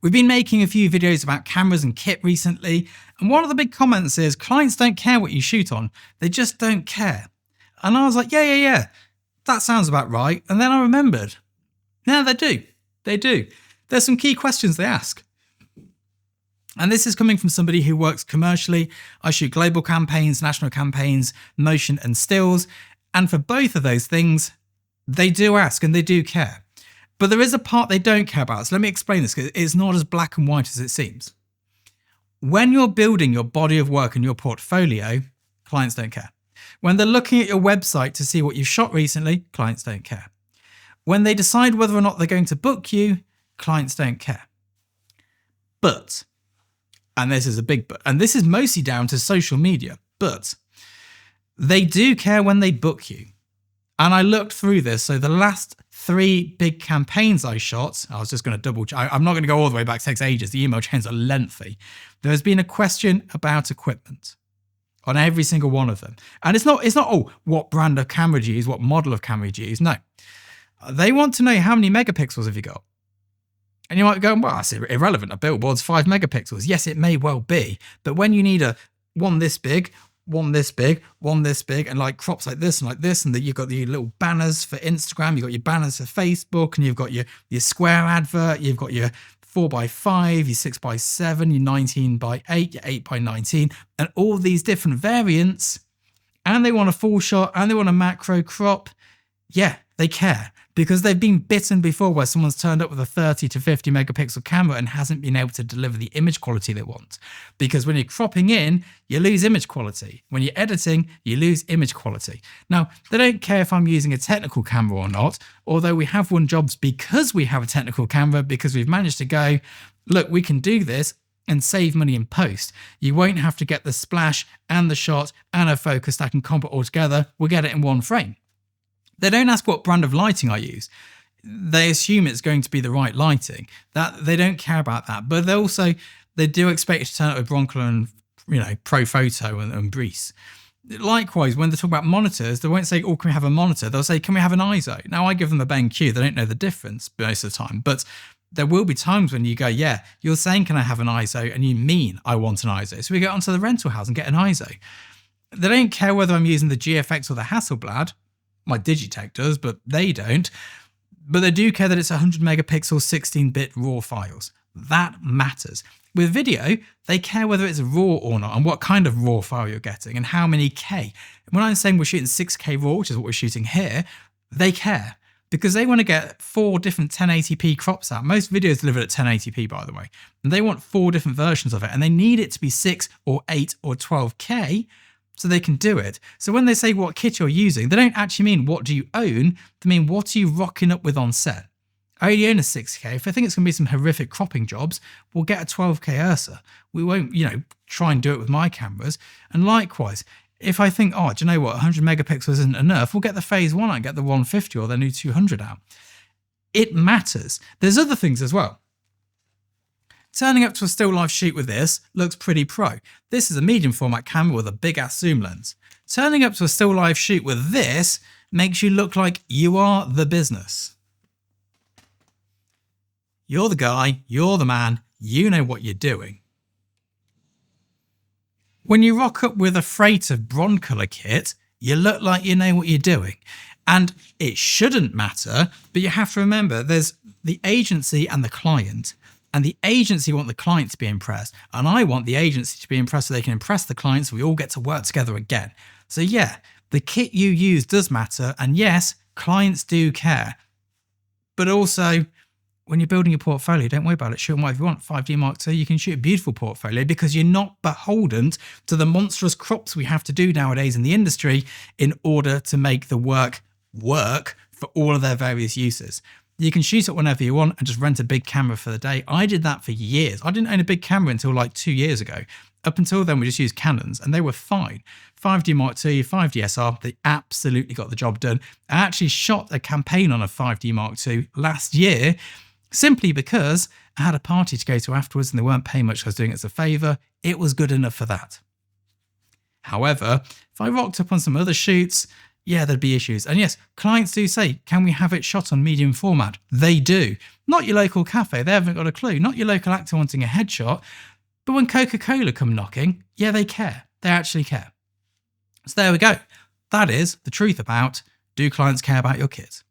We've been making a few videos about cameras and kit recently, and one of the big comments is clients don't care what you shoot on, they just don't care. And I was like, yeah, that sounds about right. And then I remembered, yeah, they do. There's some key questions they ask. And this is coming from somebody who works commercially. I shoot global campaigns, national campaigns, motion and stills. And for both of those things, they do ask and they do care. But there is a part they don't care about. So let me explain this, because it's not as black and white as it seems. When you're building your body of work and your portfolio, clients don't care. When they're looking at your website to see what you've shot recently, clients don't care. When they decide whether or not they're going to book you, clients don't care. But, and this is a big but, and this is mostly down to social media, but they do care when they book you. And I looked through this. So the last 3 big campaigns I shot, I was just going to double check. I'm not going to go all the way back, it takes ages. The email chains are lengthy. There has been a question about equipment on every single one of them. And it's not, oh, what brand of camera do you use? What model of camera do you use? No. They want to know how many megapixels have you got? And you might go, well, that's irrelevant. A billboard's 5 megapixels. Yes, it may well be. But when you need one this big, one this big, one this big, and like crops like this, and you've got your little banners for Instagram, you've got your banners for Facebook, and you've got your square advert, you've got your 4x5, your 6x7, your 19x8, your 8x19, and all these different variants, and they want a full shot, and they want a macro crop. Yeah, they care, because they've been bitten before where someone's turned up with a 30 to 50 megapixel camera and hasn't been able to deliver the image quality they want. Because when you're cropping in, you lose image quality. When you're editing, you lose image quality. Now, they don't care if I'm using a technical camera or not, although we have won jobs because we have a technical camera, because we've managed to go, look, we can do this and save money in post. You won't have to get the splash and the shot and a focus that can comp it all together. We'll get it in one frame. They don't ask what brand of lighting I use. They assume it's going to be the right lighting. That they don't care about that. But they do expect you to turn up with Broncolor and Pro Photo and Breeze. Likewise, when they talk about monitors, they won't say, oh, can we have a monitor? They'll say, can we have an ISO? Now, I give them a BenQ. They don't know the difference most of the time. But there will be times when you go, yeah, you're saying, can I have an ISO? And you mean, I want an ISO. So we get onto the rental house and get an ISO. They don't care whether I'm using the GFX or the Hasselblad. My Digitech does, but they don't. But they do care that it's 100 megapixel 16-bit RAW files. That matters. With video, they care whether it's RAW or not, and what kind of RAW file you're getting, and how many K. When I'm saying we're shooting 6K RAW, which is what we're shooting here, they care, because they want to get 4 different 1080p crops out. Most videos delivered at 1080p, by the way. And they want 4 different versions of it, and they need it to be 6 or 8 or 12K, so they can do it. So when they say what kit you're using, they don't actually mean what do you own, they mean what are you rocking up with on set. I only own a 6K. If I think it's going to be some horrific cropping jobs, we'll get a 12K Ursa. We won't, try and do it with my cameras. And likewise, if I think, oh, do you know what, 100 megapixels isn't enough, we'll get the Phase 1 and get the 150 or the new 200 out. It matters. There's other things as well. Turning up to a still life shoot with this looks pretty pro. This is a medium format camera with a big ass zoom lens. Turning up to a still life shoot with this makes you look like you are the business. You're the guy, you're the man, you know what you're doing. When you rock up with a freight of Broncolor kit, you look like you know what you're doing. And it shouldn't matter, but you have to remember there's the agency and the client. And the agency want the client to be impressed. And I want the agency to be impressed so they can impress the client so we all get to work together again. So yeah, the kit you use does matter. And yes, clients do care. But also, when you're building your portfolio, don't worry about it. Shoot them whatever you want. 5D Mark II, you can shoot a beautiful portfolio because you're not beholden to the monstrous crops we have to do nowadays in the industry in order to make the work for all of their various uses. You can shoot it whenever you want and just rent a big camera for the day. I did that for years. I didn't own a big camera until like 2 years ago. Up until then, we just used Canons and they were fine. 5D Mark II, 5D SR, they absolutely got the job done. I actually shot a campaign on a 5D Mark II last year simply because I had a party to go to afterwards and they weren't paying much. I was doing it as a favour. It was good enough for that. However, if I rocked up on some other shoots, yeah, there'd be issues. And yes, clients do say, can we have it shot on medium format? They do. Not your local cafe, they haven't got a clue. Not your local actor wanting a headshot. But when Coca-Cola come knocking, yeah, they care. They actually care. So there we go. That is the truth about, do clients care about your kit?